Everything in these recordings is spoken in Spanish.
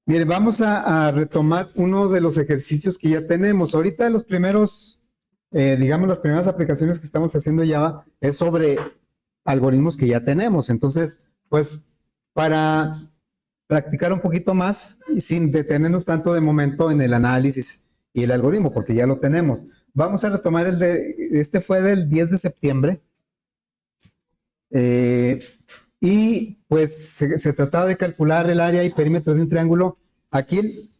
Miren, vamos a retomar uno de los ejercicios que ya tenemos. Ahorita los primeros, digamos, las primeras aplicaciones que estamos haciendo ya es sobre algoritmos que ya tenemos. Entonces, pues, para practicar un poquito más y sin detenernos tanto de momento en el análisis y el algoritmo, porque ya lo tenemos. Vamos a retomar este fue del 10 de septiembre. Y pues se trataba de calcular el área y perímetro de un triángulo. Aquí,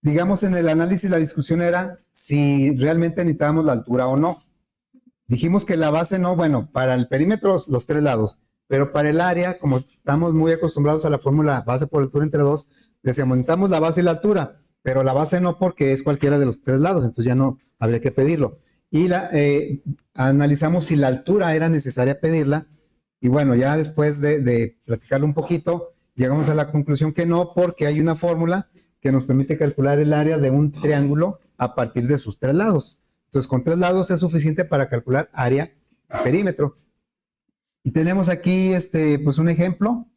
digamos, en el análisis la discusión era si realmente necesitábamos la altura o no. Dijimos que la base no, bueno, para el perímetro los tres lados, pero para el área, como estamos muy acostumbrados a la fórmula base por altura entre dos, decíamos, necesitamos la base y la altura, pero la base no porque es cualquiera de los tres lados, entonces ya no habría que pedirlo. Y analizamos si la altura era necesaria pedirla, y bueno, ya después de platicarlo un poquito, llegamos a la conclusión que no, porque hay una fórmula que nos permite calcular el área de un triángulo a partir de sus tres lados. Entonces, con tres lados es suficiente para calcular área y perímetro. Y tenemos aquí pues un ejemplo.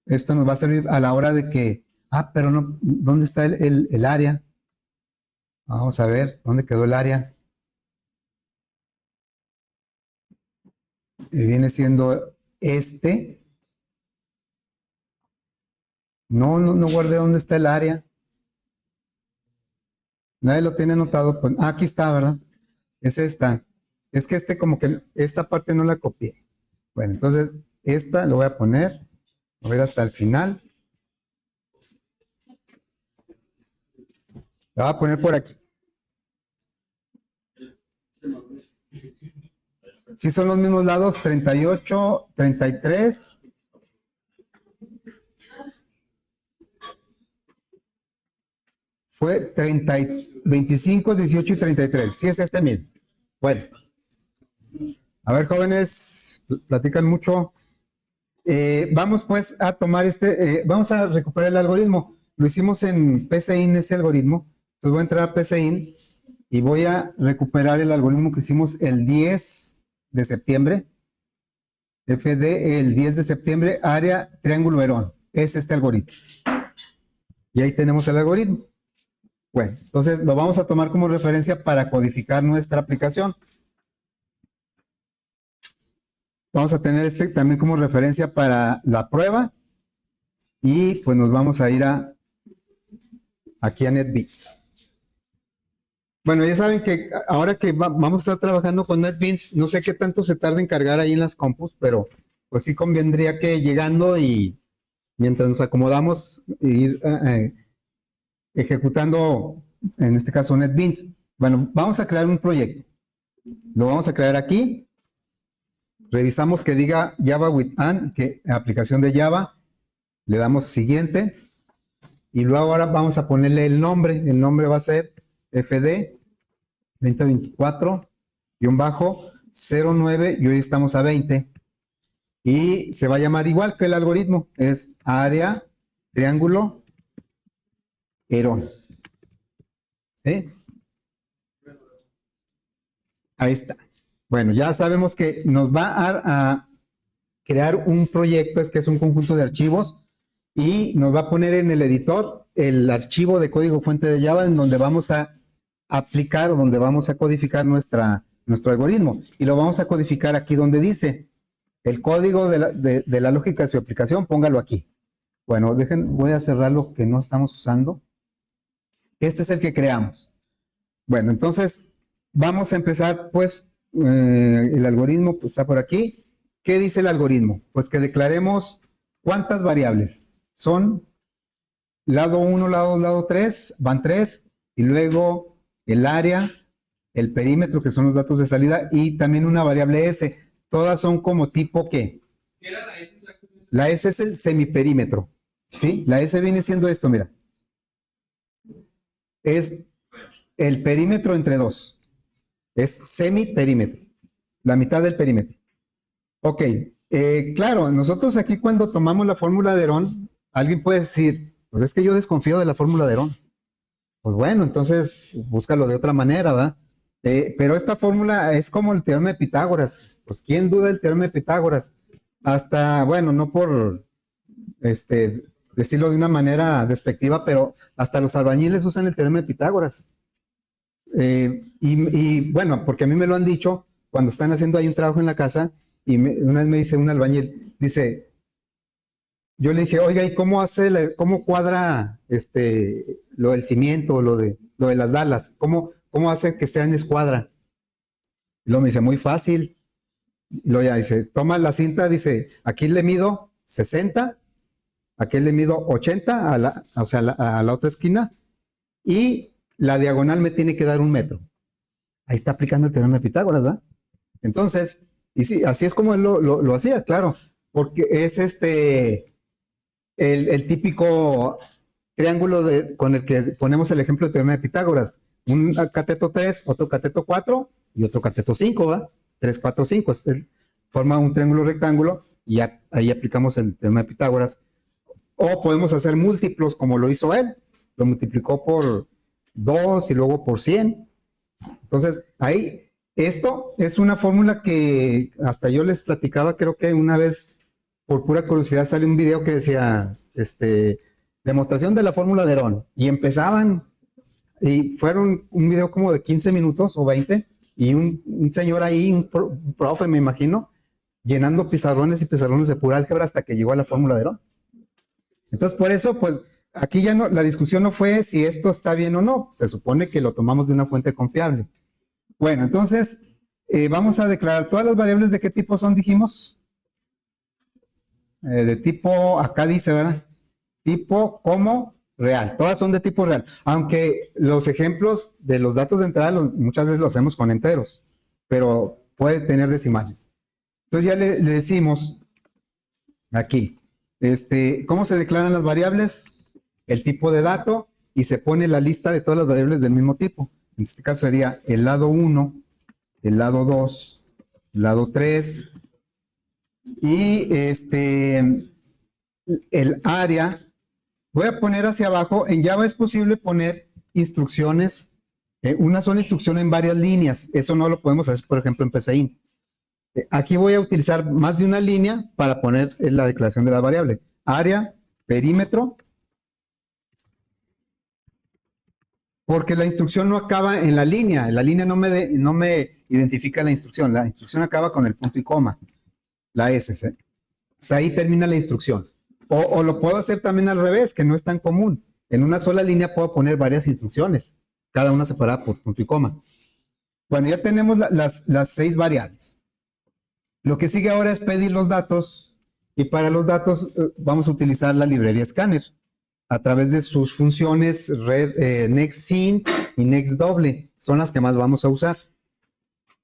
Esto nos va a servir a la hora de que, pero no, ¿dónde está el área? Vamos a ver, ¿dónde quedó el área? Viene siendo este. No guardé dónde está el área. Nadie lo tiene anotado. Pues, aquí está, ¿verdad? Es esta. Es que como que esta parte no la copié. Bueno, entonces esta lo voy a poner. Voy a ir hasta el final. La voy a poner por aquí. Si son los mismos lados, 38, 33. Fue 30, 25, 18 y 33. Sí es este mismo. Bueno. A ver, jóvenes, platican mucho. Vamos pues a tomar vamos a recuperar el algoritmo. Lo hicimos en PCIN ese algoritmo. Entonces voy a entrar a PCIN y voy a recuperar el algoritmo que hicimos el 10 de septiembre. FD el 10 de septiembre, área triángulo Herón. Es este algoritmo. Y ahí tenemos el algoritmo. Bueno, entonces lo vamos a tomar como referencia para codificar nuestra aplicación. Vamos a tener también como referencia para la prueba. Y pues nos vamos a ir aquí a NetBeans. Bueno, ya saben que ahora que vamos a estar trabajando con NetBeans, no sé qué tanto se tarda en cargar ahí en las compus, pero pues sí convendría que llegando y mientras nos acomodamos, ir ejecutando, en este caso NetBeans. Bueno, vamos a crear un proyecto. Lo vamos a crear aquí. Revisamos que diga Java with An, que aplicación de Java. Le damos siguiente. Y luego ahora vamos a ponerle el nombre. El nombre va a ser FD 2024-09 y hoy estamos a 20. Y se va a llamar igual que el algoritmo. Es área triángulo Herón. Ahí está. Bueno, ya sabemos que nos va a crear un proyecto, que es un conjunto de archivos, y nos va a poner en el editor el archivo de código fuente de Java en donde vamos a aplicar o donde vamos a codificar nuestro algoritmo. Y lo vamos a codificar aquí donde dice el código de la lógica de su aplicación, póngalo aquí. Bueno, voy a cerrar lo que no estamos usando. Este es el que creamos. Bueno, entonces vamos a empezar, pues, el algoritmo pues, está por aquí. ¿Qué dice el algoritmo? Pues que declaremos cuántas variables. Son lado 1, lado 2, lado 3, van 3, y luego el área, el perímetro, que son los datos de salida, y también una variable S. Todas son como tipo ¿qué? ¿Qué era la S exactamente? La S es el semiperímetro. ¿Sí? La S viene siendo esto, mira. Es el perímetro entre dos. Es semiperímetro. La mitad del perímetro. Ok. Claro, nosotros aquí cuando tomamos la fórmula de Herón, alguien puede decir, pues es que yo desconfío de la fórmula de Herón. Pues bueno, entonces búscalo de otra manera, ¿verdad? Pero esta fórmula es como el teorema de Pitágoras. Pues ¿quién duda del teorema de Pitágoras? Hasta, bueno, no por decirlo de una manera despectiva, pero hasta los albañiles usan el teorema de Pitágoras. Y bueno, porque a mí me lo han dicho cuando están haciendo ahí un trabajo en la casa, y una vez me dice un albañil, dice, yo le dije, oiga, ¿y cómo cómo cuadra lo del cimiento, lo de las dalas? ¿Cómo hace que sea en escuadra? Y luego me dice, muy fácil. Y luego ya dice, toma la cinta, dice, aquí le mido 60, aquí le mido 80 o sea, a la otra esquina, y la diagonal me tiene que dar 1 metro. Ahí está aplicando el teorema de Pitágoras, ¿verdad? Entonces, y sí, así es como él lo hacía, claro, porque es el típico triángulo con el que ponemos el ejemplo del teorema de Pitágoras. Un cateto 3, otro cateto 4 y otro cateto 5, ¿va? 3, 4, 5. Forma un triángulo rectángulo y ahí aplicamos el teorema de Pitágoras. O podemos hacer múltiplos como lo hizo él. Lo multiplicó por 2 y luego por 100. Entonces, ahí, esto es una fórmula que hasta yo les platicaba, creo que una vez, por pura curiosidad, sale un video que decía, demostración de la fórmula de Herón. Y empezaban, y fueron un video como de 15 minutos o 20, y un señor ahí, un profe, me imagino, llenando pizarrones y pizarrones de pura álgebra hasta que llegó a la fórmula de Herón. Entonces, por eso, pues, aquí ya no, la discusión no fue si esto está bien o no. Se supone que lo tomamos de una fuente confiable. Bueno, entonces, vamos a declarar todas las variables de qué tipo son, dijimos. De tipo, acá dice, ¿verdad? Tipo como real. Todas son de tipo real. Aunque los ejemplos de los datos de entrada muchas veces los hacemos con enteros, pero puede tener decimales. Entonces ya le decimos aquí, ¿cómo se declaran las variables? El tipo de dato, y se pone la lista de todas las variables del mismo tipo. En este caso sería el lado 1, el lado 2, el lado 3, y el área. Voy a poner hacia abajo. En Java es posible poner instrucciones, una sola instrucción en varias líneas. Eso no lo podemos hacer, por ejemplo, en PCIN. Aquí voy a utilizar más de una línea para poner la declaración de la variable. Área, perímetro, porque la instrucción no acaba en la línea. La línea no me identifica la instrucción. La instrucción acaba con el punto y coma, la S. Entonces ahí termina la instrucción. O lo puedo hacer también al revés, que no es tan común. En una sola línea puedo poner varias instrucciones, cada una separada por punto y coma. Bueno, ya tenemos las 6 variables. Lo que sigue ahora es pedir los datos, y para los datos vamos a utilizar la librería Scanner a través de sus funciones nextSyn y nextDouble. Son las que más vamos a usar.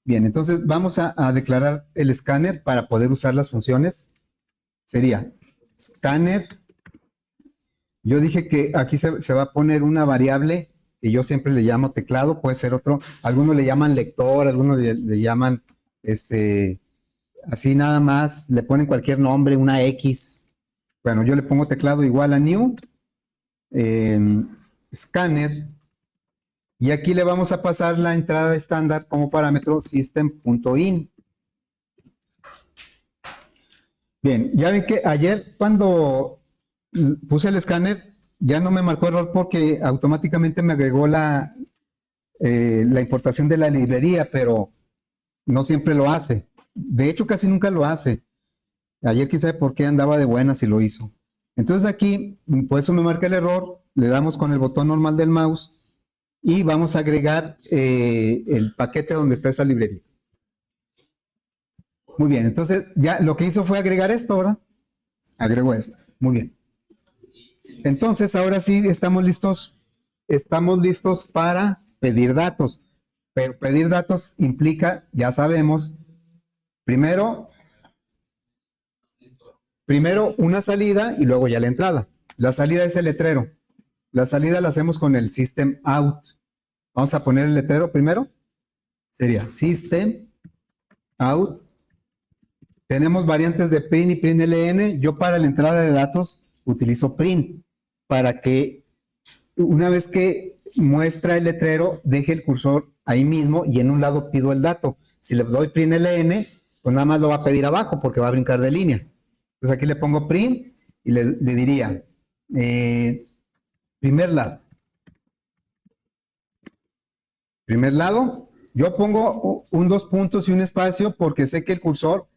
Bien, entonces vamos a declarar el escáner para poder usar las funciones. Sería scanner. Yo dije que aquí se va a poner una variable que yo siempre le llamo teclado, puede ser otro. Algunos le llaman lector, algunos le llaman así nada más, le ponen cualquier nombre, una X. Bueno, yo le pongo teclado igual a new, scanner, y aquí le vamos a pasar la entrada estándar como parámetro system.in. Bien, ya ven que ayer cuando puse el escáner ya no me marcó error porque automáticamente me agregó la importación de la librería, pero no siempre lo hace. De hecho, casi nunca lo hace. Ayer quién sabe por qué andaba de buenas y lo hizo. Entonces aquí, por eso me marca el error, le damos con el botón normal del mouse y vamos a agregar el paquete donde está esa librería. Muy bien, entonces ya lo que hizo fue agregar esto, ¿verdad? Agregó esto. Muy bien. Entonces ahora sí estamos listos para pedir datos. Pero pedir datos implica, ya sabemos, primero una salida y luego ya la entrada. La salida es el letrero. La salida la hacemos con el system out. Vamos a poner el letrero primero. Sería system out. Tenemos variantes de print y println. Yo para la entrada de datos utilizo print para que una vez que muestra el letrero deje el cursor ahí mismo y en un lado pido el dato. Si le doy println, pues nada más lo va a pedir abajo porque va a brincar de línea. Entonces aquí le pongo print y le diría Primer lado. Primer lado, yo pongo un dos puntos y un espacio porque sé que el cursor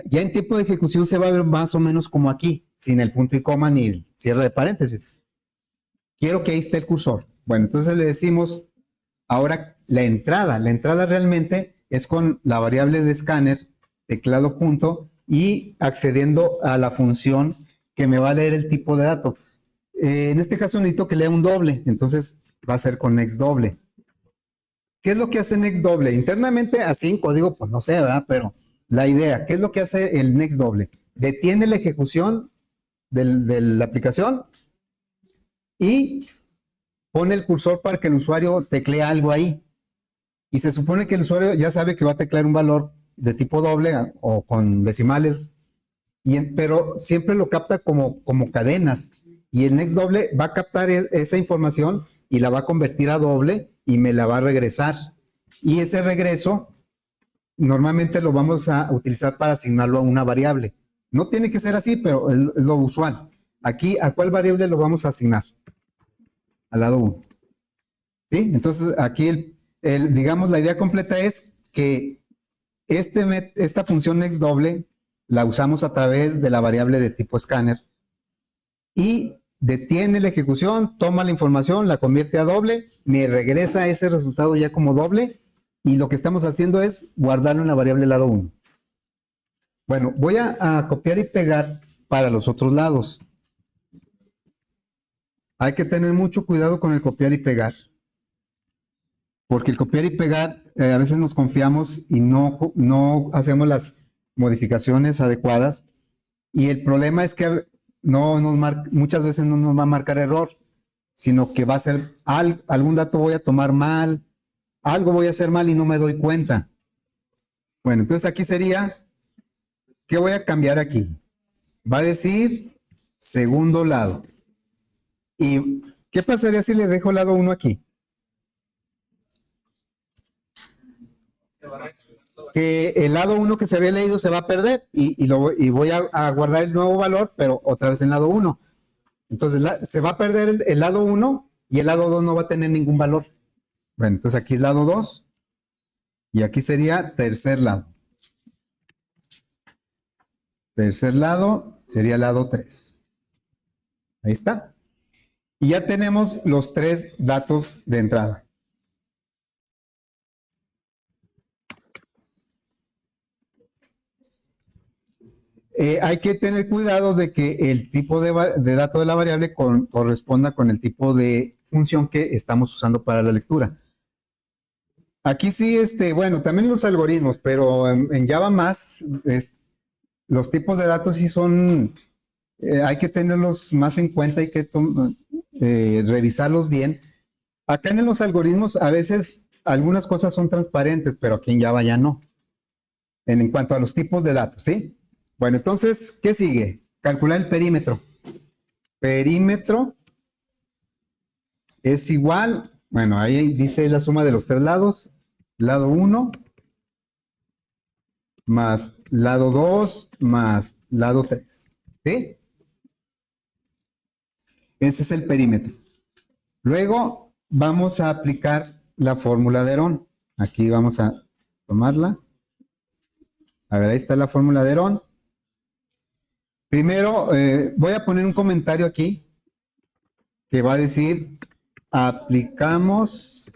ya en tiempo de ejecución se va a ver más o menos como aquí, sin el punto y coma ni el cierre de paréntesis. Quiero que ahí esté el cursor. Bueno, entonces le decimos ahora la entrada. La entrada realmente es con la variable de escáner, teclado punto, y accediendo a la función que me va a leer el tipo de dato. En este caso necesito que lea un doble, entonces va a ser con next doble. ¿Qué es lo que hace next doble? Internamente, así en código, pues no sé, ¿verdad? Pero la idea, ¿qué es lo que hace el next doble? Detiene la ejecución de la aplicación y pone el cursor para que el usuario teclee algo ahí. Y se supone que el usuario ya sabe que va a teclear un valor de tipo doble o con decimales, pero siempre lo capta como cadenas. Y el next doble va a captar esa información y la va a convertir a doble y me la va a regresar. Y ese regreso normalmente lo vamos a utilizar para asignarlo a una variable. No tiene que ser así, pero es lo usual. Aquí, ¿a cuál variable lo vamos a asignar? Al lado 1. ¿Sí? Entonces, aquí, digamos, la idea completa es que esta función next doble la usamos a través de la variable de tipo escáner y detiene la ejecución, toma la información, la convierte a doble, me regresa ese resultado ya como doble y lo que estamos haciendo es guardarlo en la variable lado 1. Bueno, voy a copiar y pegar para los otros lados. Hay que tener mucho cuidado con el copiar y pegar, porque el copiar y pegar a veces nos confiamos y no hacemos las modificaciones adecuadas y el problema es que muchas veces no nos va a marcar error, sino que va a ser algún dato voy a tomar mal, algo voy a hacer mal y no me doy cuenta. Bueno, entonces aquí sería, ¿qué voy a cambiar aquí? Va a decir segundo lado. ¿Y qué pasaría si le dejo lado 1 aquí? Que el lado 1 que se había leído se va a perder y voy a guardar el nuevo valor, pero otra vez en lado 1. Entonces se va a perder el lado 1 y el lado 2 no va a tener ningún valor. Bueno, entonces aquí es lado 2 y aquí sería tercer lado. Tercer lado sería lado 3. Ahí está. Y ya tenemos los 3 datos de entrada. Hay que tener cuidado de que el tipo de dato de la variable corresponda con el tipo de función que estamos usando para la lectura. Aquí sí, bueno, también los algoritmos, pero en Java más, los tipos de datos sí son, hay que tenerlos más en cuenta, hay que revisarlos bien. Acá en los algoritmos a veces algunas cosas son transparentes, pero aquí en Java ya no. En cuanto a los tipos de datos, ¿sí? Bueno, entonces, ¿qué sigue? Calcular el perímetro. Perímetro es igual, bueno, ahí dice la suma de los 3 lados, lado 1 más lado 2 más lado 3, ¿sí? Ese es el perímetro. Luego vamos a aplicar la fórmula de Herón. Aquí vamos a tomarla. A ver, ahí está la fórmula de Herón. Primero, voy a poner un comentario aquí que va a decir, aplicamos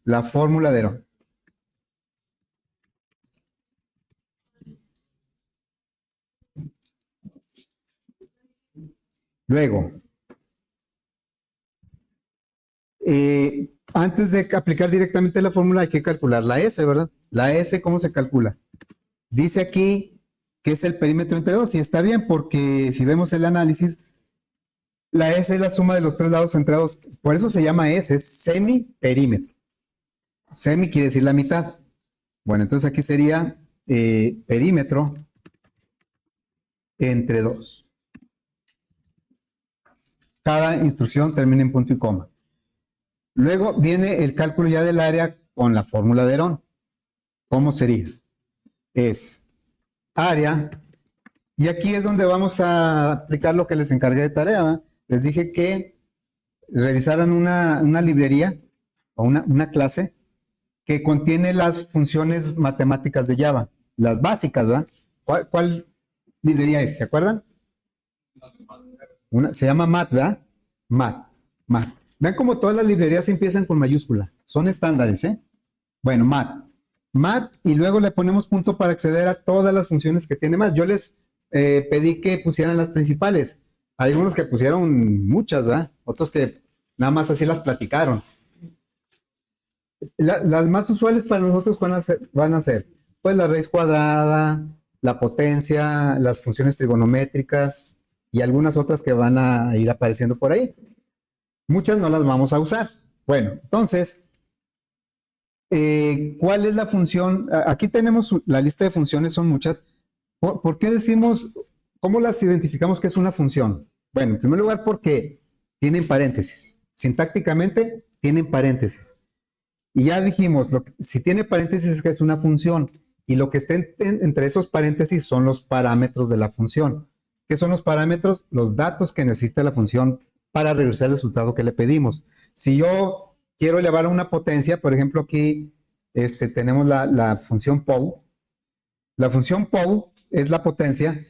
la fórmula de Herón. Luego, antes de aplicar directamente la fórmula hay que calcular la S, ¿verdad? La S, ¿cómo se calcula? Dice aquí que es el perímetro entre 2 y está bien porque si vemos el análisis, la S es la suma de los 3 lados entre 2. Por eso se llama S, es semiperímetro. Semi quiere decir la mitad. Bueno, entonces aquí sería perímetro entre 2. Cada instrucción termina en punto y coma. Luego viene el cálculo ya del área con la fórmula de Herón. ¿Cómo sería? Es área, Y aquí es donde vamos a aplicar lo que les encargué de tarea, ¿va? Les dije que revisaran una librería o una clase que contiene las funciones matemáticas de Java, las básicas, ¿verdad? ¿Cuál librería es? ¿Se acuerdan? Se llama Math, ¿verdad? Math. Vean cómo todas las librerías empiezan con mayúscula. Son estándares, ¿eh? Bueno, Math, y luego le ponemos punto para acceder a todas las funciones que tiene Math. Yo les pedí que pusieran las principales. Hay algunos que pusieron muchas, ¿verdad? Otros que nada más así las platicaron. Las más usuales para nosotros van a ser, pues la raíz cuadrada, la potencia, las funciones trigonométricas y algunas otras que van a ir apareciendo por ahí. Muchas no las vamos a usar. Bueno, entonces, ¿cuál es la función? Aquí tenemos la lista de funciones, son muchas. ¿Por qué decimos, cómo las identificamos que es una función? Bueno, en primer lugar, porque tienen paréntesis. Sintácticamente, tienen paréntesis. Y ya dijimos, si tiene paréntesis es que es una función. Y lo que está entre esos paréntesis son los parámetros de la función. ¿Qué son los parámetros? Los datos que necesita la función para regresar el resultado que le pedimos. Si yo quiero elevar a una potencia, por ejemplo, aquí tenemos la función POW. La función POW es la potencia.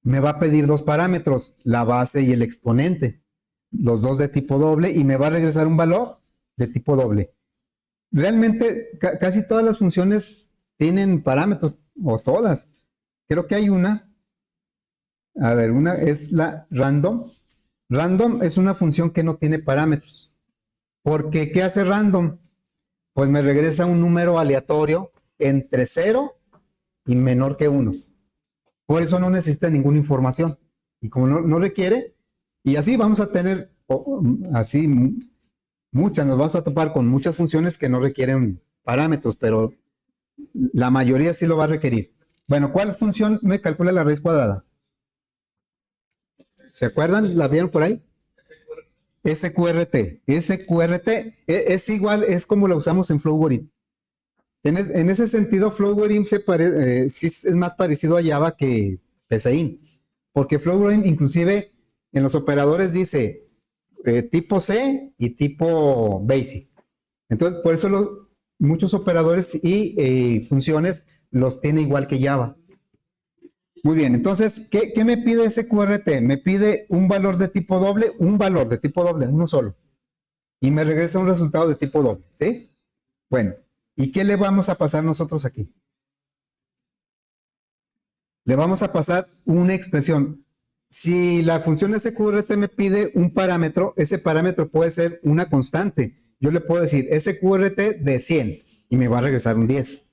Me va a pedir dos parámetros, la base y el exponente. Los dos de tipo doble y me va a regresar un valor de tipo doble. Realmente casi todas las funciones tienen parámetros, o todas. Creo que hay una. A ver, una es la random. Random es una función que no tiene parámetros. Porque, ¿qué hace random? Pues me regresa un número aleatorio entre 0 y menor que 1. Por eso no necesita ninguna información. Y como no requiere, y así vamos a tener, así muchas, nos vamos a topar con muchas funciones que no requieren parámetros, pero la mayoría sí lo va a requerir. Bueno, ¿cuál función me calcula la raíz cuadrada? ¿Se acuerdan? ¿La vieron por ahí? SQRT. SQRT es igual, es como la usamos en Flowgorim. En ese sentido, Flowgorim sí es más parecido a Java que PCIN, porque Flowgorim inclusive en los operadores dice tipo C y tipo BASIC. Entonces, por eso muchos operadores y funciones los tiene igual que Java. Muy bien, entonces, ¿qué me pide SQRT? Me pide un valor de tipo doble, uno solo. Y me regresa un resultado de tipo doble, ¿sí? Bueno, ¿y qué le vamos a pasar nosotros aquí? Le vamos a pasar una expresión. Si la función SQRT me pide un parámetro, ese parámetro puede ser una constante. Yo le puedo decir SQRT de 100 y me va a regresar un 10.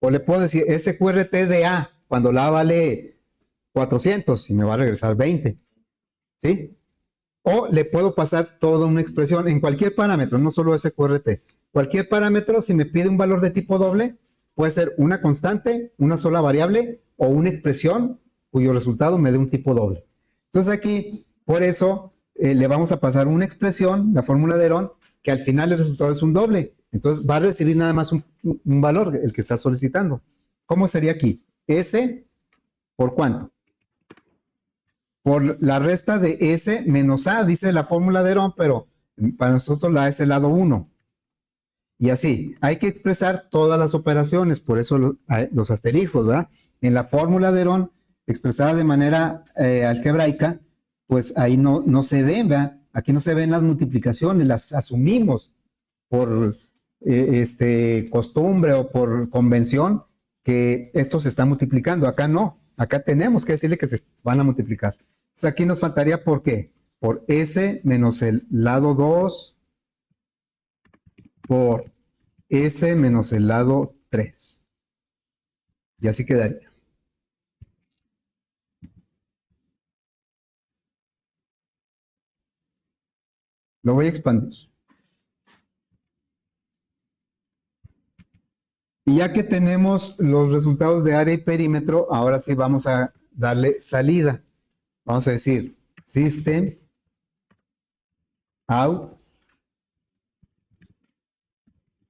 O le puedo decir SQRT de A cuando la A vale 400 y me va a regresar 20. ¿Sí? O le puedo pasar toda una expresión en cualquier parámetro, no solo SQRT. Cualquier parámetro, si me pide un valor de tipo doble, puede ser una constante, una sola variable o una expresión cuyo resultado me dé un tipo doble. Entonces aquí, por eso, le vamos a pasar una expresión, la fórmula de Herón, que al final el resultado es un doble. Entonces va a recibir nada más un valor, el que está solicitando. ¿Cómo sería aquí? S por cuánto. Por la resta de S menos A, dice la fórmula de Herón, pero para nosotros la A es el lado 1. Y así, hay que expresar todas las operaciones, por eso los asteriscos, ¿verdad? En la fórmula de Herón, expresada de manera algebraica, pues ahí no se ven, ¿verdad? Aquí no se ven las multiplicaciones, las asumimos por costumbre o por convención que esto se está multiplicando. Acá no, acá tenemos que decirle que se van a multiplicar. Entonces aquí nos faltaría ¿por qué? Por S menos el lado 2 por S menos el lado 3. Y así quedaría. Lo voy a expandir. Y ya que tenemos los resultados de área y perímetro, ahora sí vamos a darle salida. Vamos a decir system out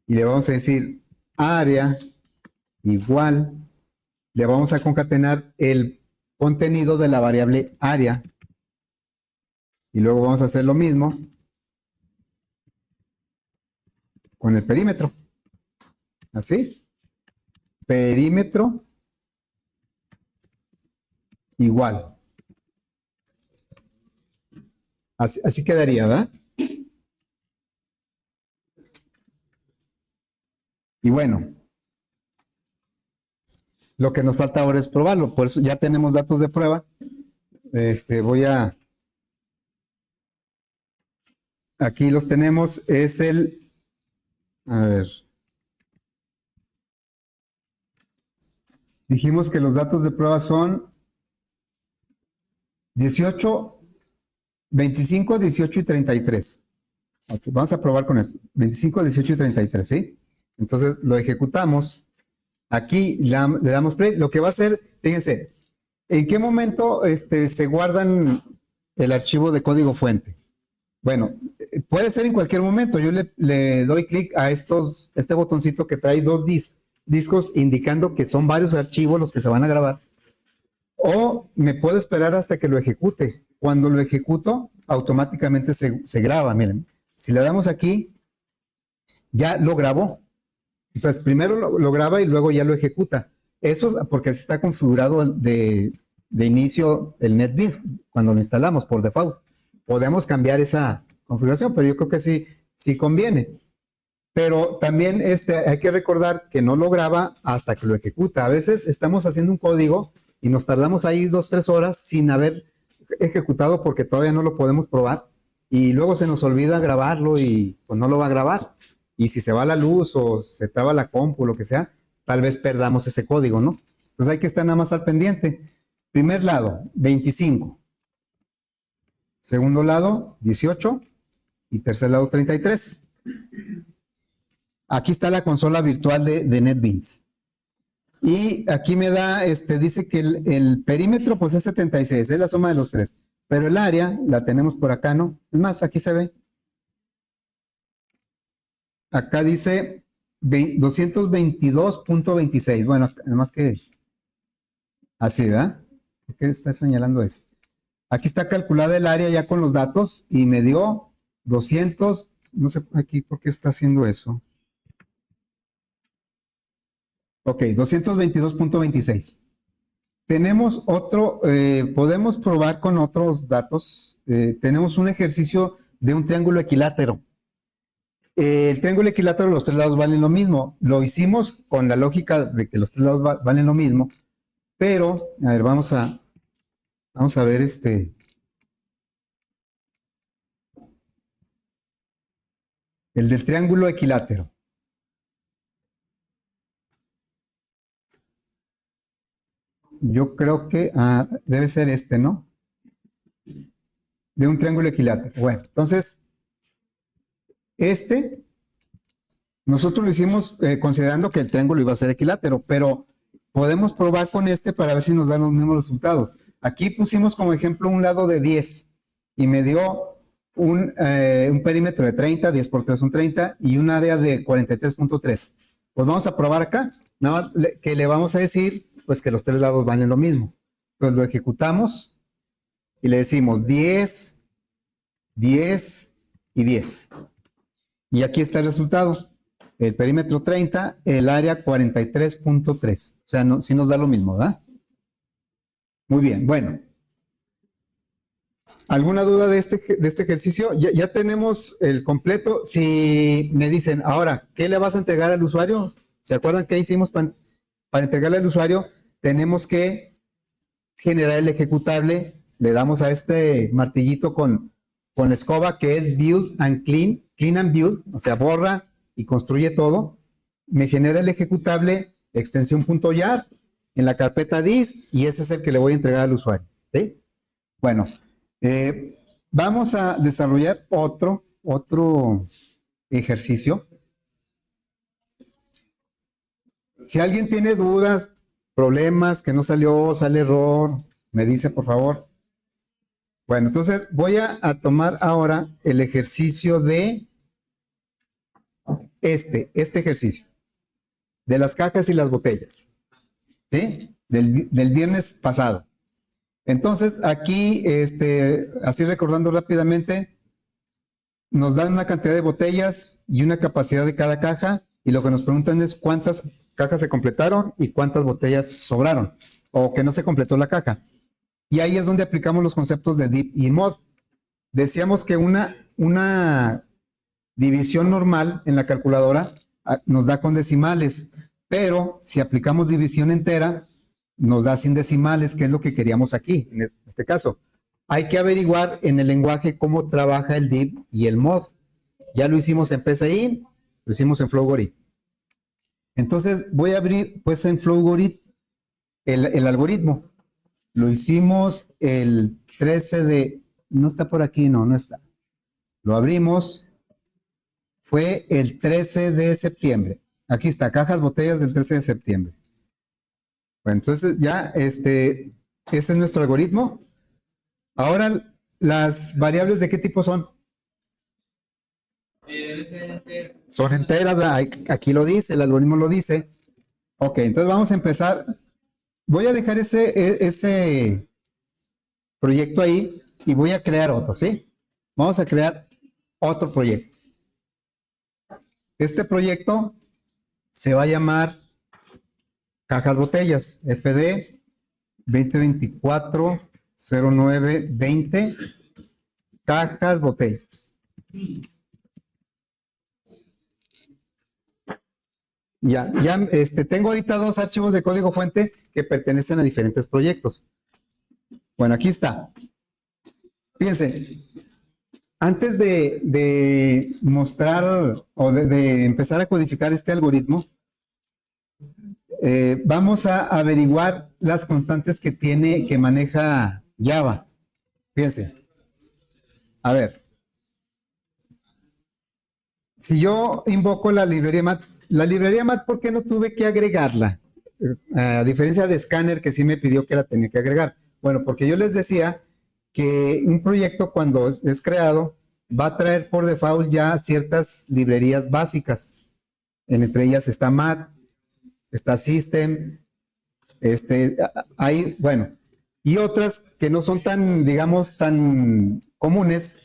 y le vamos a decir área igual, le vamos a concatenar el contenido de la variable área. Y luego vamos a hacer lo mismo con el perímetro. Así. Perímetro igual. Así quedaría, ¿verdad? Y bueno, lo que nos falta ahora es probarlo. Por eso ya tenemos datos de prueba. Voy a... Aquí los tenemos. Es el... A ver. Dijimos que los datos de prueba son 18, 25, 18 y 33. Vamos a probar con esto. 25, 18 y 33, ¿sí? Entonces lo ejecutamos. Aquí le damos play. Lo que va a hacer, fíjense, ¿en qué momento se guardan el archivo de código fuente? Bueno, puede ser en cualquier momento. Yo le doy clic a este botoncito que trae dos discos indicando que son varios archivos los que se van a grabar. O me puedo esperar hasta que lo ejecute. Cuando lo ejecuto, automáticamente se graba. Miren, si le damos aquí, ya lo grabó. Entonces, primero lo graba y luego ya lo ejecuta. Eso porque así está configurado de inicio el NetBeans cuando lo instalamos por default. Podemos cambiar esa configuración, pero yo creo que sí conviene. Pero también hay que recordar que no lo graba hasta que lo ejecuta. A veces estamos haciendo un código y nos tardamos ahí 2-3 horas sin haber ejecutado porque todavía no lo podemos probar. Y luego se nos olvida grabarlo y pues no lo va a grabar. Y si se va la luz o se traba la compu o lo que sea, tal vez perdamos ese código, ¿no? Entonces hay que estar nada más al pendiente. Primer lado, 25. Segundo lado, 18. Y tercer lado, 33. Aquí está la consola virtual de NetBeans. Y aquí me da, dice que el perímetro pues es 76, es la suma de los tres. Pero el área la tenemos por acá, ¿no? Es más, aquí se ve. Acá dice 222.26. Bueno, además que así, ¿verdad? ¿Por qué está señalando eso? Aquí está calculada el área ya con los datos y me dio 200, no sé aquí por qué está haciendo eso. Ok, 222.26. Tenemos otro, podemos probar con otros datos. Tenemos un ejercicio de un triángulo equilátero. El triángulo equilátero, los tres lados valen lo mismo. Lo hicimos con la lógica de que los tres lados valen lo mismo. Pero, a ver, vamos a ver el del triángulo equilátero. Yo creo que debe ser ¿no? De un triángulo equilátero. Bueno, entonces, nosotros lo hicimos considerando que el triángulo iba a ser equilátero, pero podemos probar con para ver si nos dan los mismos resultados. Aquí pusimos como ejemplo un lado de 10 y me dio un perímetro de 30, 10 por 3 son 30 y un área de 43.3. Pues vamos a probar acá, nada más que le vamos a decir pues que los tres lados valen lo mismo. Entonces lo ejecutamos y le decimos 10, 10 y 10. Y aquí está el resultado. El perímetro 30, el área 43.3. O sea, sí nos da lo mismo, ¿verdad? Muy bien, bueno. ¿Alguna duda de este ejercicio? Ya tenemos el completo. Si me dicen, ahora, ¿qué le vas a entregar al usuario? ¿Se acuerdan qué hicimos para entregarle al usuario? Tenemos que generar el ejecutable. Le damos a este martillito con escoba que es build and clean and build, o sea, borra y construye todo. Me genera el ejecutable extensión .jar en la carpeta dist y ese es el que le voy a entregar al usuario. ¿Sí? Bueno, vamos a desarrollar otro ejercicio. Si alguien tiene dudas, problemas, que no salió, sale error, me dice por favor. Bueno, entonces voy a tomar ahora el ejercicio de este ejercicio, de las cajas y las botellas, ¿sí? Del viernes pasado. Entonces, aquí, así recordando rápidamente, nos dan una cantidad de botellas y una capacidad de cada caja, y lo que nos preguntan es cuántas cajas se completaron y cuántas botellas sobraron, o que no se completó la caja. Y ahí es donde aplicamos los conceptos de DIP y MOD. Decíamos que una división normal en la calculadora nos da con decimales, pero si aplicamos división entera, nos da sin decimales, que es lo que queríamos aquí, en este caso. Hay que averiguar en el lenguaje cómo trabaja el DIP y el MOD. Ya lo hicimos en PCI, lo hicimos en Flowgorit. Entonces voy a abrir pues en Flowgorit el algoritmo. Lo hicimos el 13 de... No está por aquí, no está. Lo abrimos. Fue el 13 de septiembre. Aquí está, cajas, botellas del 13 de septiembre. Bueno, entonces ya ese es nuestro algoritmo. Ahora, las variables ¿de qué tipo son? Son enteras, aquí lo dice, el algoritmo lo dice. Ok, entonces vamos a empezar. Voy a dejar ese proyecto ahí y voy a crear otro, ¿sí? Vamos a crear otro proyecto. Este proyecto se va a llamar Cajas Botellas, FD 2024-09-20, Cajas Botellas. Ya, tengo ahorita dos archivos de código fuente que pertenecen a diferentes proyectos. Bueno, aquí está. Fíjense, antes de mostrar o de empezar a codificar este algoritmo, vamos a averiguar las constantes que maneja Java. Fíjense. A ver. Si yo invoco la librería mat, ¿por qué no tuve que agregarla? A diferencia de Scanner, que sí me pidió que la tenía que agregar. Bueno, porque yo les decía que un proyecto cuando es creado va a traer por default ya ciertas librerías básicas. Entre ellas está mat, está system, hay, bueno, y otras que no son tan, digamos, tan comunes.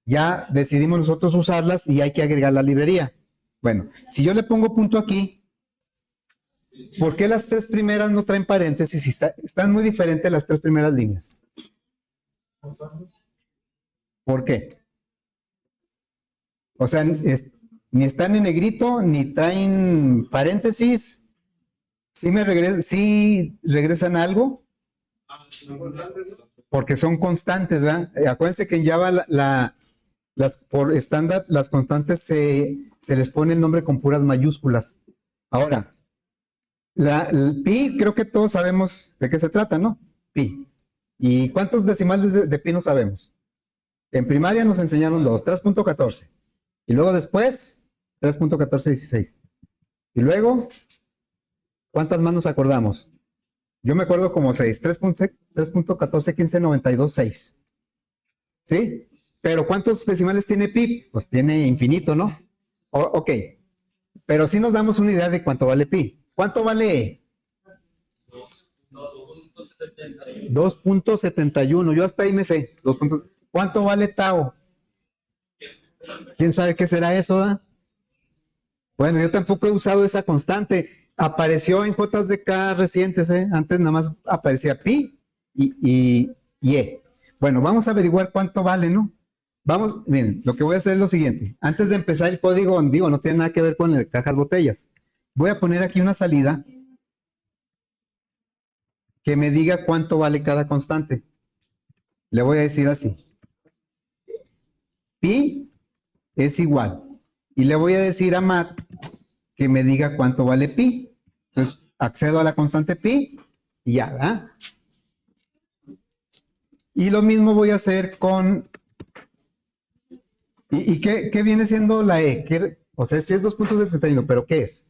Ya decidimos nosotros usarlas y hay que agregar la librería. Bueno, si yo le pongo punto aquí, ¿por qué las tres primeras no traen paréntesis? Están muy diferentes las tres primeras líneas. ¿Por qué? O sea, ni están en negrito, ni traen paréntesis. Sí regresan algo, porque son constantes, ¿verdad? Acuérdense que en Java por estándar las constantes se les pone el nombre con puras mayúsculas. Ahora, el pi, creo que todos sabemos de qué se trata, ¿no? Pi. ¿Y cuántos decimales de pi no sabemos? En primaria nos enseñaron 3.14. Y luego después, 3.1416. Y luego, ¿cuántas más nos acordamos? Yo me acuerdo como 6. 3.141592.6. ¿Sí? Pero ¿cuántos decimales tiene pi? Pues tiene infinito, ¿no? Ok. Pero sí nos damos una idea de cuánto vale pi. ¿Cuánto vale E? 2.71. Yo hasta ahí me sé. ¿Cuánto vale tau? ¿Quién sabe qué será eso? Bueno, yo tampoco he usado esa constante. Apareció en JSDK recientes, Antes nada más aparecía pi y E. Bueno, vamos a averiguar cuánto vale, ¿no? Vamos, miren, lo que voy a hacer es lo siguiente. Antes de empezar el código, digo, no tiene nada que ver con el de cajas botellas. Voy a poner aquí una salida que me diga cuánto vale cada constante. Le voy a decir así. Pi es igual. Y le voy a decir a mat que me diga cuánto vale pi. Entonces, accedo a la constante pi y ya, ¿verdad? Y lo mismo voy a hacer con... ¿Y qué viene siendo la E? O sea, si es 2.71, pero ¿qué es?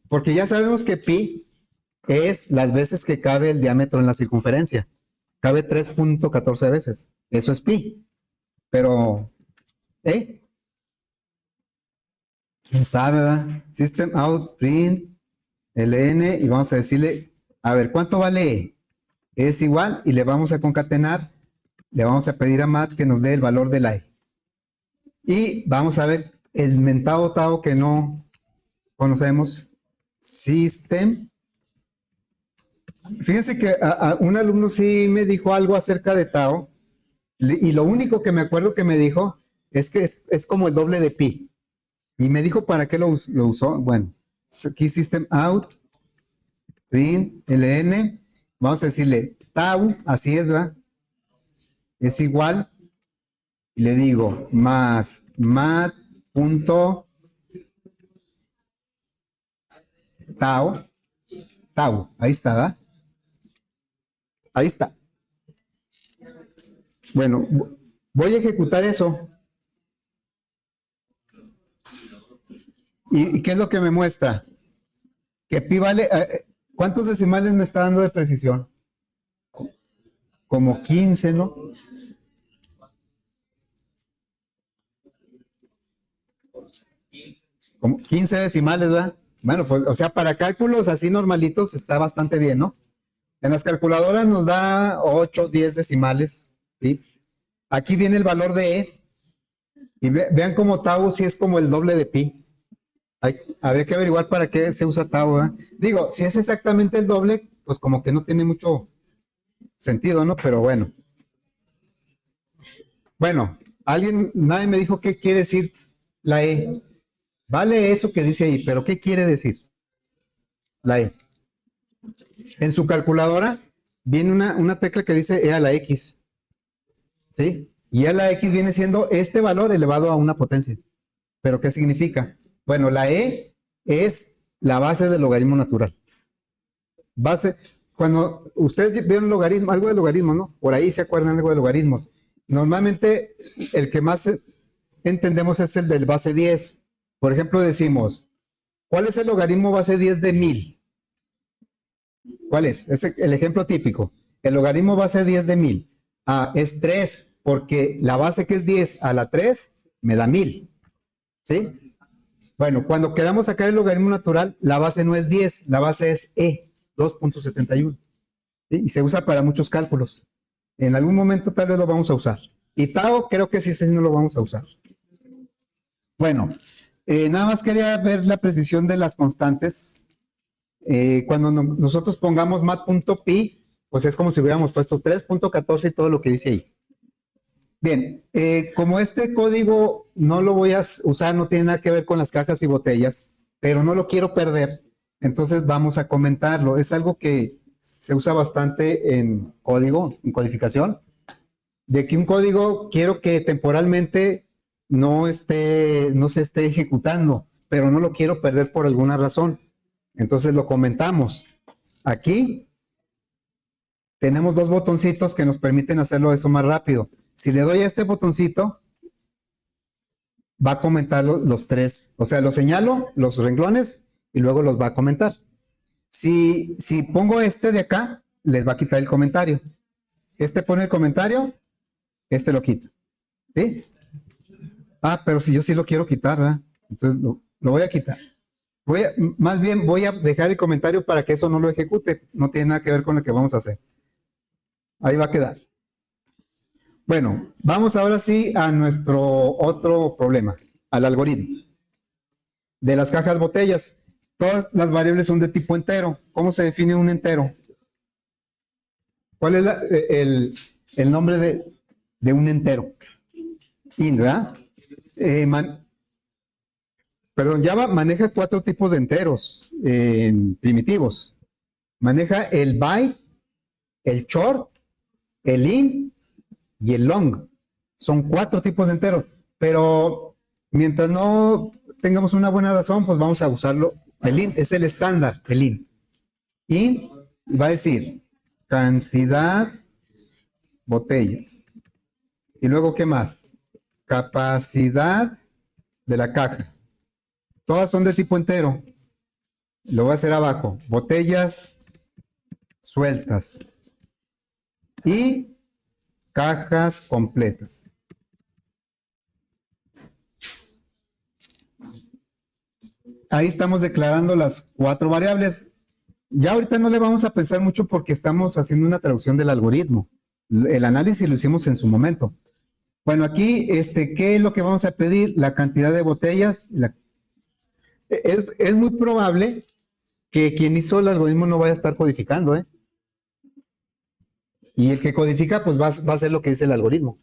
Porque ya sabemos que pi es las veces que cabe el diámetro en la circunferencia. Cabe 3.14 veces. Eso es pi. Pero, ¿quién sabe, va? System out print ln y vamos a decirle A ver, ¿cuánto vale E? Es igual y le vamos a concatenar, le vamos a pedir a Matt que nos dé el valor de la E. Y vamos a ver el mentado tau que no conocemos, system. Fíjense que a un alumno sí me dijo algo acerca de tau y lo único que me acuerdo que me dijo es que es como el doble de pi. Y me dijo para qué lo usó. Bueno, key system out, print, ln, vamos a decirle tau, así es, ¿verdad? Es igual, y le digo más mat.tau, ahí está, ¿verdad? Ahí está. Bueno, voy a ejecutar eso. ¿Y qué es lo que me muestra? Que pi vale, ¿cuántos decimales me está dando de precisión? Como 15, ¿no? Como 15 decimales, ¿verdad? Bueno, pues, o sea, para cálculos así normalitos está bastante bien, ¿no? En las calculadoras nos da 8, 10 decimales, ¿sí? Aquí viene el valor de E, y vean cómo tau sí es como el doble de pi. Habría que averiguar para qué se usa tau, ¿verdad? Digo, si es exactamente el doble, pues como que no tiene mucho sentido, ¿no? Pero bueno. Bueno, nadie me dijo qué quiere decir la E. Vale eso que dice ahí, pero ¿qué quiere decir la E? En su calculadora viene una tecla que dice E a la X, ¿sí? Y E a la X viene siendo este valor elevado a una potencia. ¿Pero qué significa? Bueno, la E es la base del logaritmo natural. Base, cuando ustedes ven un logaritmo, algo de logaritmo, ¿no? Por ahí se acuerdan algo de logaritmos. Normalmente el que más entendemos es el del base 10. Por ejemplo, decimos, ¿cuál es el logaritmo base 10 de 1000? ¿Cuál es? Es el ejemplo típico. El logaritmo base 10 de 1000. Ah, es 3, porque la base que es 10 a la 3 me da 1000. ¿Sí? Bueno, cuando queramos sacar el logaritmo natural, la base no es 10, la base es E, 2.71. ¿Sí? Y se usa para muchos cálculos. En algún momento tal vez lo vamos a usar. Y tau creo que sí, sí no lo vamos a usar. Bueno, nada más quería ver la precisión de las constantes. Cuando nosotros pongamos mat.pi, pues es como si hubiéramos puesto 3.14 y todo lo que dice ahí. Bien, como este código no lo voy a usar, no tiene nada que ver con las cajas y botellas, pero no lo quiero perder, entonces vamos a comentarlo. Es algo que se usa bastante en código, en codificación, de que un código quiero que temporalmente no se esté ejecutando, pero no lo quiero perder por alguna razón. Entonces lo comentamos. Aquí tenemos dos botoncitos que nos permiten hacerlo eso más rápido. Si le doy a este botoncito, va a comentar los tres. O sea, lo señalo, los renglones, y luego los va a comentar. Si pongo este de acá, les va a quitar el comentario. Este pone el comentario, este lo quita. ¿Sí? Ah, pero si yo sí lo quiero quitar, ¿verdad? Entonces lo voy a quitar. Más bien voy a dejar el comentario para que eso no lo ejecute. No tiene nada que ver con lo que vamos a hacer. Ahí va a quedar. Bueno, vamos ahora sí a nuestro otro problema, al algoritmo de las cajas botellas. Todas las variables son de tipo entero. ¿Cómo se define un entero? ¿Cuál es el nombre de un entero? Int, ¿verdad? Perdón, Java maneja 4 tipos de enteros primitivos. Maneja el byte, el short, el int y el long. Son 4 tipos de enteros. Pero mientras no tengamos una buena razón, pues vamos a usarlo. El int es el estándar, el int. Int va a decir cantidad botellas. Y luego, ¿qué más? Capacidad de la caja. Todas son de tipo entero. Lo voy a hacer abajo. Botellas sueltas. Y cajas completas. Ahí estamos declarando las 4 variables. Ya ahorita no le vamos a pensar mucho porque estamos haciendo una traducción del algoritmo. El análisis lo hicimos en su momento. Bueno, aquí, ¿qué es lo que vamos a pedir? La cantidad de botellas. Es muy probable que quien hizo el algoritmo no vaya a estar codificando, ¿eh? Y el que codifica, pues va a hacer lo que dice el algoritmo.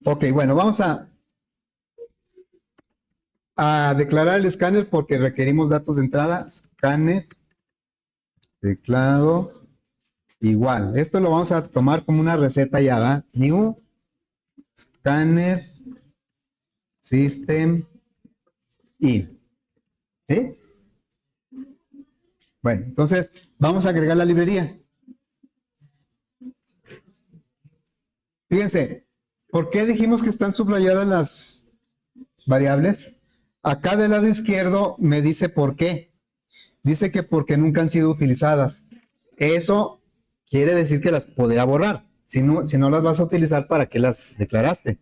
Ok, bueno, vamos a declarar el escáner porque requerimos datos de entrada. Escáner, teclado, igual. Esto lo vamos a tomar como una receta ya, ¿va? New, escáner, system, in. ¿Sí? Bueno, entonces vamos a agregar la librería. Fíjense, ¿por qué dijimos que están subrayadas las variables? Acá del lado izquierdo me dice por qué. Dice que porque nunca han sido utilizadas. Eso quiere decir que las podrá borrar. Si no las vas a utilizar, ¿para qué las declaraste?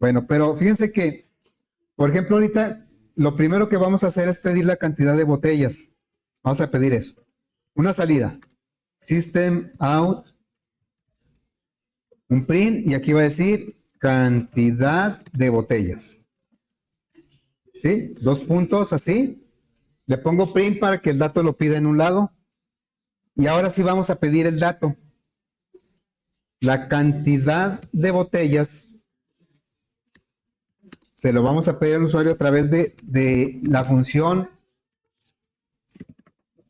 Bueno, pero fíjense que, por ejemplo, ahorita lo primero que vamos a hacer es pedir la cantidad de botellas. Vamos a pedir eso. Una salida. System out. Un print y aquí va a decir cantidad de botellas. ¿Sí? 2 puntos así. Le pongo print para que el dato lo pida en un lado. Y ahora sí vamos a pedir el dato. La cantidad de botellas se lo vamos a pedir al usuario a través de la función.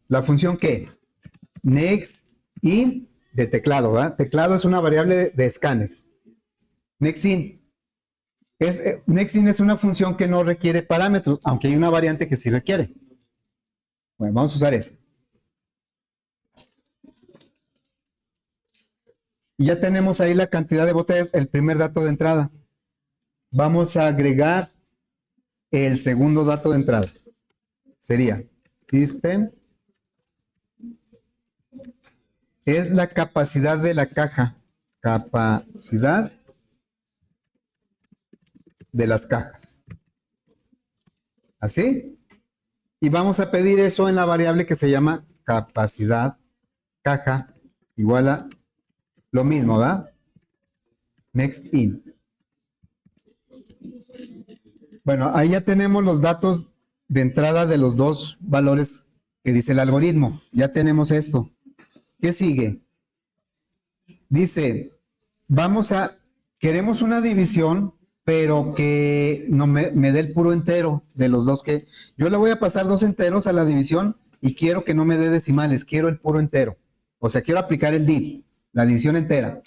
¿La función qué? Next in de teclado, ¿verdad? Teclado es una variable de escáner. Next in. Next in es una función que no requiere parámetros, aunque hay una variante que sí requiere. Bueno, vamos a usar eso. Y ya tenemos ahí la cantidad de botellas, el primer dato de entrada. Vamos a agregar el segundo dato de entrada. Sería system. Es la capacidad de la caja. Capacidad de las cajas. ¿Así? Y vamos a pedir eso en la variable que se llama capacidad caja igual a lo mismo, ¿verdad? Next in. Bueno, ahí ya tenemos los datos de entrada de los dos valores que dice el algoritmo. Ya tenemos esto. ¿Qué sigue? Dice, queremos una división, pero que no me dé el puro entero de los dos que... Yo le voy a pasar 2 enteros a la división y quiero que no me dé decimales, quiero el puro entero. O sea, quiero aplicar el div, la división entera.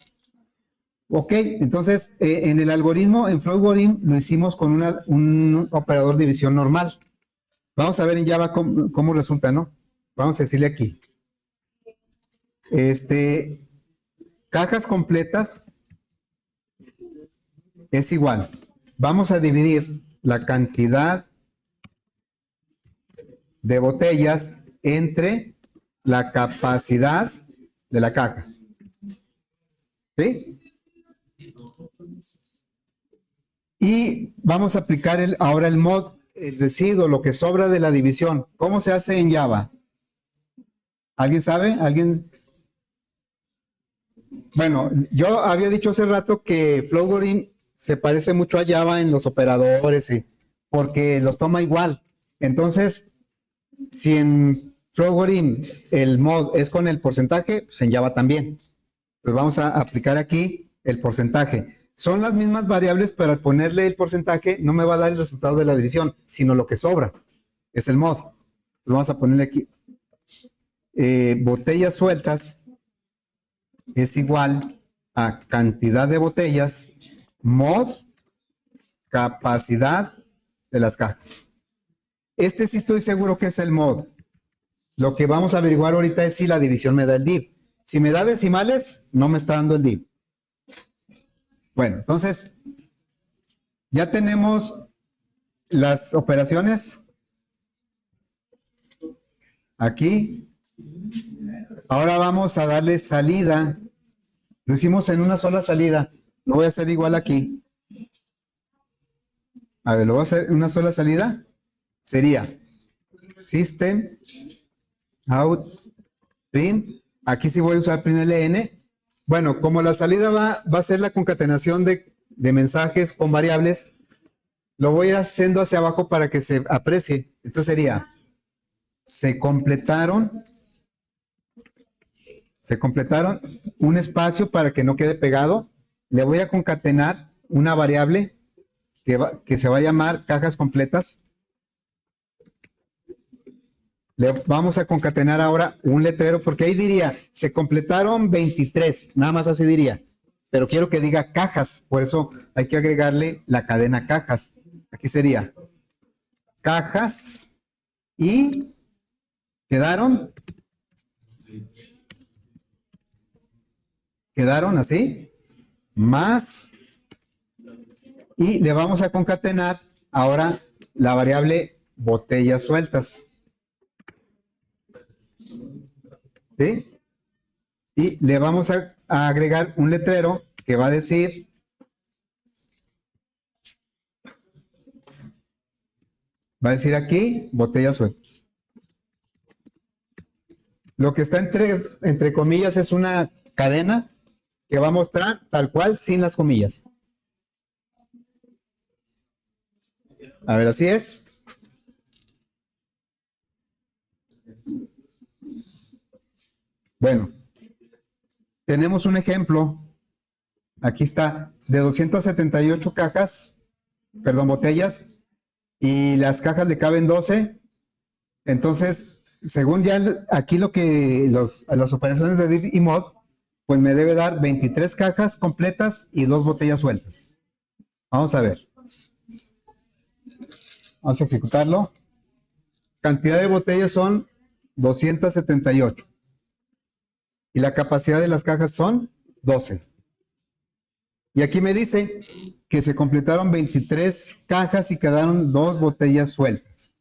Ok, entonces en el algoritmo, en Flowgorim, lo hicimos con un operador de división normal. Vamos a ver en Java cómo resulta, ¿no? Vamos a decirle aquí. Cajas completas es igual. Vamos a dividir la cantidad de botellas entre la capacidad de la caja. ¿Sí? Y vamos a aplicar ahora el mod, el residuo, lo que sobra de la división. ¿Cómo se hace en Java? ¿Alguien sabe? ¿Alguien? Bueno, yo había dicho hace rato que Flowgorim se parece mucho a Java en los operadores, porque los toma igual. Entonces, si en Flowgorim el mod es con el porcentaje, pues en Java también. Entonces vamos a aplicar aquí el porcentaje. Son las mismas variables, pero al ponerle el porcentaje no me va a dar el resultado de la división, sino lo que sobra. Es el mod. Entonces vamos a ponerle aquí botellas sueltas es igual a cantidad de botellas mod capacidad de las cajas. Sí estoy seguro que es el mod. Lo que vamos a averiguar ahorita es si la división me da el div. Si me da decimales, no me está dando el div. Bueno, entonces ya tenemos las operaciones aquí. Ahora vamos a darle salida. Lo hicimos en una sola salida. Lo voy a hacer igual aquí. A ver, lo voy a hacer en una sola salida. Sería system out print, aquí sí voy a usar print ln. Bueno, como la salida va a ser la concatenación de mensajes con variables, lo voy a ir haciendo hacia abajo para que se aprecie. Entonces sería, se completaron un espacio para que no quede pegado. Le voy a concatenar una variable que se va a llamar cajas completas. Le vamos a concatenar ahora un letrero, porque ahí diría, se completaron 23, nada más así diría. Pero quiero que diga cajas, por eso hay que agregarle la cadena cajas. Aquí sería cajas y quedaron así, más, y le vamos a concatenar ahora la variable botellas sueltas. ¿Sí? Y le vamos a agregar un letrero que va a decir aquí botellas sueltas. Lo que está entre comillas es una cadena que va a mostrar tal cual sin las comillas. A ver, así es. Bueno, tenemos un ejemplo. Aquí está, de 278 botellas, y las cajas le caben 12. Entonces, según ya aquí lo que las operaciones de div y mod, pues me debe dar 23 cajas completas y 2 botellas sueltas. Vamos a ver. Vamos a ejecutarlo. Cantidad de botellas son 278. Y la capacidad de las cajas son 12. Y aquí me dice que se completaron 23 cajas y quedaron 2 botellas sueltas.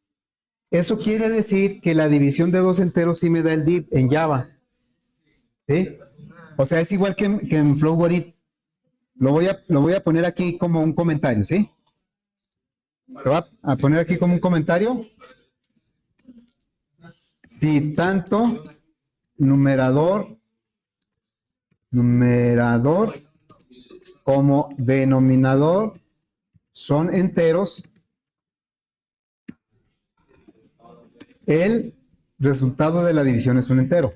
Eso quiere decir que la división de 2 enteros sí me da el div en Java. ¿Sí? O sea, es igual que en Flowborit. Lo voy a poner aquí como un comentario, ¿sí? Lo voy a poner aquí como un comentario. Si tanto numerador como denominador son enteros, el resultado de la división es un entero.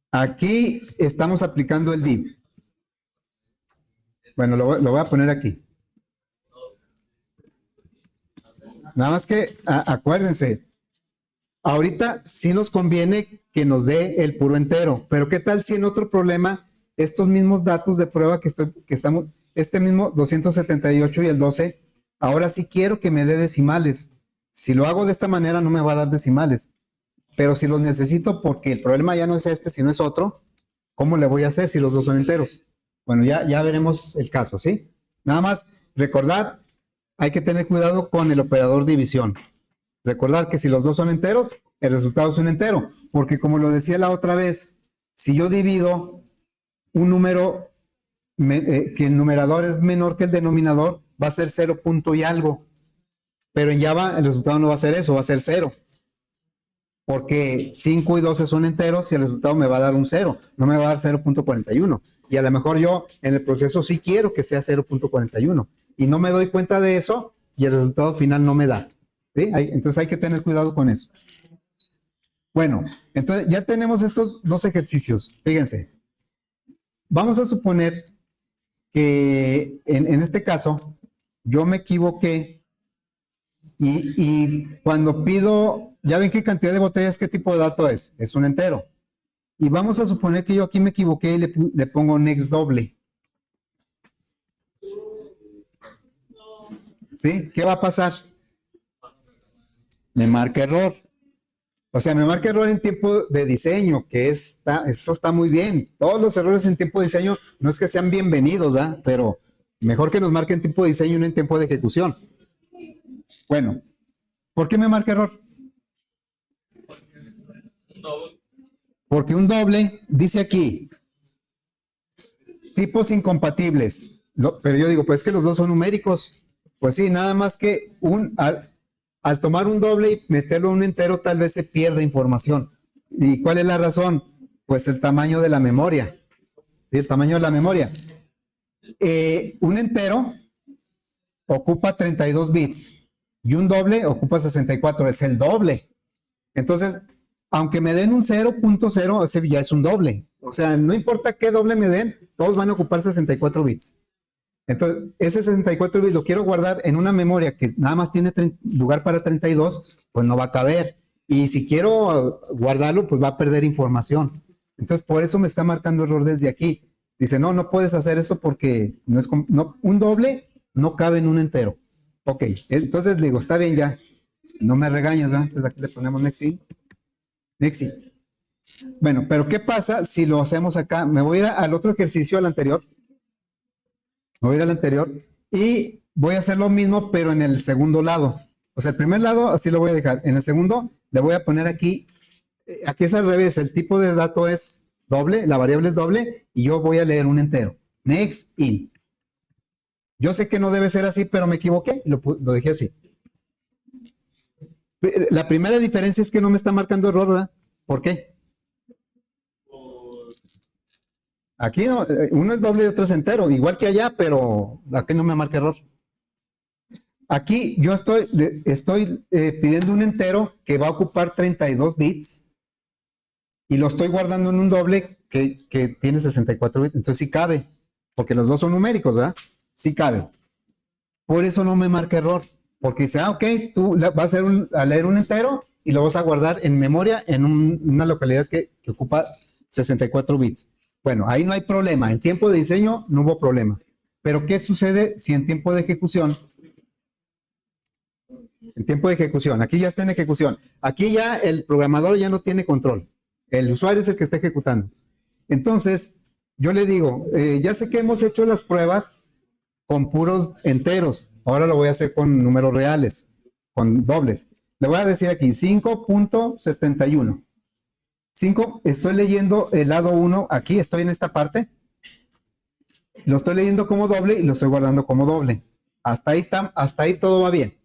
Aquí estamos aplicando el div. Bueno, lo voy a poner aquí. Nada más que acuérdense, ahorita sí nos conviene que nos dé el puro entero, pero ¿qué tal si en otro problema estos mismos datos de prueba que estamos, este mismo 278 y el 12, ahora sí quiero que me dé decimales? Si lo hago de esta manera no me va a dar decimales, pero si los necesito porque el problema ya no es este, sino es otro, ¿cómo le voy a hacer si los dos son enteros? Bueno, ya veremos el caso, ¿sí? Nada más recordar, hay que tener cuidado con el operador división. Recordar que si los dos son enteros, el resultado es un entero, porque como lo decía la otra vez, si yo divido un número que el numerador es menor que el denominador, va a ser 0 punto y algo, pero en Java el resultado no va a ser eso, va a ser 0, porque 5 y 12 son enteros y el resultado me va a dar un 0, no me va a dar 0.41, y a lo mejor yo en el proceso sí quiero que sea 0.41, y no me doy cuenta de eso y el resultado final no me da. ¿Sí? Entonces hay que tener cuidado con eso. Bueno, entonces ya tenemos estos dos ejercicios. Fíjense, vamos a suponer que en este caso yo me equivoqué y cuando pido, ya ven qué cantidad de botellas, qué tipo de dato es un entero. Y vamos a suponer que yo aquí me equivoqué y le pongo next doble. ¿Sí? ¿Qué va a pasar? Me marca error. O sea, me marca error en tiempo de diseño, que eso está muy bien. Todos los errores en tiempo de diseño no es que sean bienvenidos, ¿verdad? Pero mejor que nos marque en tiempo de diseño y no en tiempo de ejecución. Bueno, ¿por qué me marca error? Porque un doble dice aquí, tipos incompatibles. Pero yo digo, pues es que los dos son numéricos. Pues sí, nada más que al tomar un doble y meterlo en un entero, tal vez se pierda información. ¿Y cuál es la razón? Pues el tamaño de la memoria. ¿Sí? El tamaño de la memoria. Un entero ocupa 32 bits y un doble ocupa 64, es el doble. Entonces, aunque me den un 0.0, ese ya es un doble. O sea, no importa qué doble me den, todos van a ocupar 64 bits. Entonces, ese 64 bits lo quiero guardar en una memoria que nada más tiene lugar para 32, pues no va a caber. Y si quiero guardarlo, pues va a perder información. Entonces, por eso me está marcando error desde aquí. Dice, no, no puedes hacer esto porque no es un doble no cabe en un entero. Ok, entonces digo, está bien ya. No me regañes, ¿verdad? Entonces aquí le ponemos Nexi. Nexi. Bueno, pero ¿qué pasa si lo hacemos acá? Me voy a ir al otro ejercicio, al anterior. Me voy a ir al anterior y voy a hacer lo mismo, pero en el segundo lado. O sea, el primer lado así lo voy a dejar. En el segundo le voy a poner aquí. Aquí es al revés. El tipo de dato es doble, la variable es doble y yo voy a leer un entero. Next in. Yo sé que no debe ser así, pero me equivoqué y lo dejé así. La primera diferencia es que no me está marcando error, ¿verdad? ¿Por qué? Aquí no, uno es doble y otro es entero, igual que allá, pero aquí no me marca error. Aquí yo estoy pidiendo un entero que va a ocupar 32 bits y lo estoy guardando en un doble que tiene 64 bits, entonces sí cabe, porque los dos son numéricos, ¿verdad? Sí cabe. Por eso no me marca error, porque dice, ok, tú vas a leer un entero y lo vas a guardar en memoria en una localidad que ocupa 64 bits. Bueno, ahí no hay problema. En tiempo de diseño no hubo problema. Pero ¿qué sucede si en tiempo de ejecución? En tiempo de ejecución, aquí ya está en ejecución. Aquí ya el programador ya no tiene control. El usuario es el que está ejecutando. Entonces, yo le digo, ya sé que hemos hecho las pruebas con puros enteros. Ahora lo voy a hacer con números reales, con dobles. Le voy a decir aquí 5.71. 5, estoy leyendo el lado 1, aquí estoy en esta parte. Lo estoy leyendo como doble y lo estoy guardando como doble. Hasta ahí todo va bien.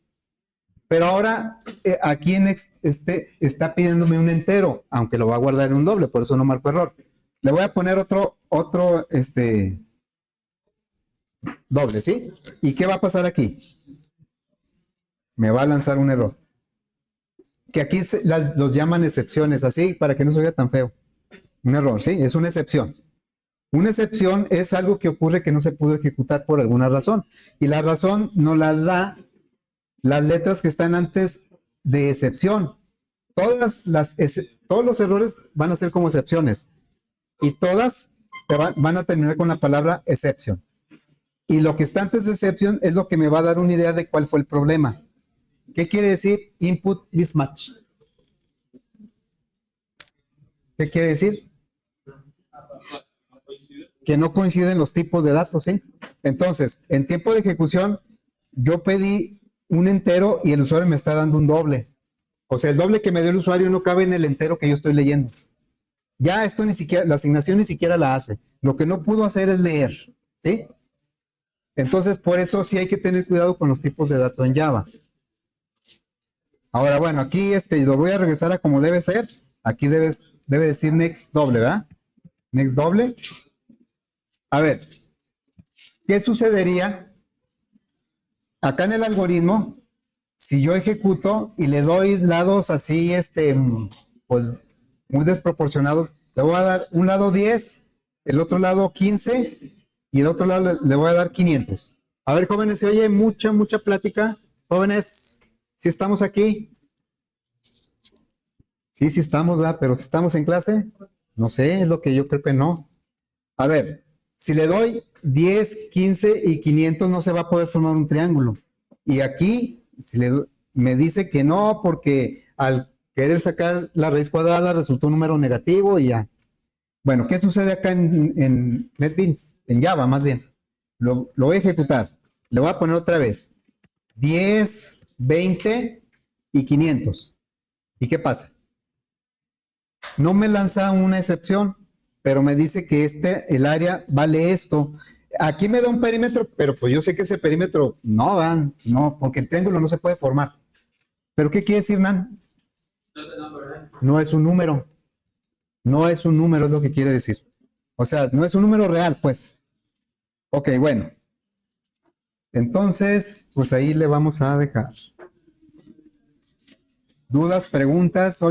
Pero ahora aquí está pidiéndome un entero, aunque lo va a guardar en un doble, por eso no marco error. Le voy a poner otro doble, ¿sí? ¿Y qué va a pasar aquí? Me va a lanzar un error. Que aquí los llaman excepciones, así, para que no se oiga tan feo. Un error, ¿sí? Es una excepción. Una excepción es algo que ocurre que no se pudo ejecutar por alguna razón. Y la razón nos la da las letras que están antes de excepción. Todos los errores van a ser como excepciones. Y todas van a terminar con la palabra exception. Y lo que está antes de exception es lo que me va a dar una idea de cuál fue el problema. ¿Qué quiere decir input mismatch? ¿Qué quiere decir? Que no coinciden los tipos de datos, ¿sí? Entonces, en tiempo de ejecución, yo pedí un entero y el usuario me está dando un doble. O sea, el doble que me dio el usuario no cabe en el entero que yo estoy leyendo. Ya esto ni siquiera, la asignación ni siquiera la hace. Lo que no pudo hacer es leer, ¿sí? Entonces, por eso sí hay que tener cuidado con los tipos de datos en Java. Ahora, bueno, aquí lo voy a regresar a como debe ser. Aquí debe decir next doble, ¿verdad? Next doble. A ver, ¿qué sucedería acá en el algoritmo si yo ejecuto y le doy lados así, pues muy desproporcionados? Le voy a dar un lado 10, el otro lado 15 y el otro lado le voy a dar 500. A ver, jóvenes, se oye mucha plática. Jóvenes, ¿sí estamos aquí? Sí, sí estamos, ¿verdad? Pero si estamos en clase, no sé, es lo que yo creo que no. A ver, si le doy 10, 15 y 500 no se va a poder formar un triángulo. Y aquí me dice que no porque al querer sacar la raíz cuadrada resultó un número negativo y ya. Bueno, ¿qué sucede acá en NetBeans? En Java, más bien. Lo voy a ejecutar. Le voy a poner otra vez 10, 20 y 500. ¿Y qué pasa? No me lanza una excepción, pero me dice que el área vale esto. Aquí me da un perímetro, pero pues yo sé que ese perímetro no van, no, porque el triángulo no se puede formar. ¿Pero qué quiere decir, Nan? No es un número. No es un número, es lo que quiere decir. O sea, no es un número real, pues. Ok, bueno. Entonces, pues ahí le vamos a dejar. ¿Dudas, preguntas?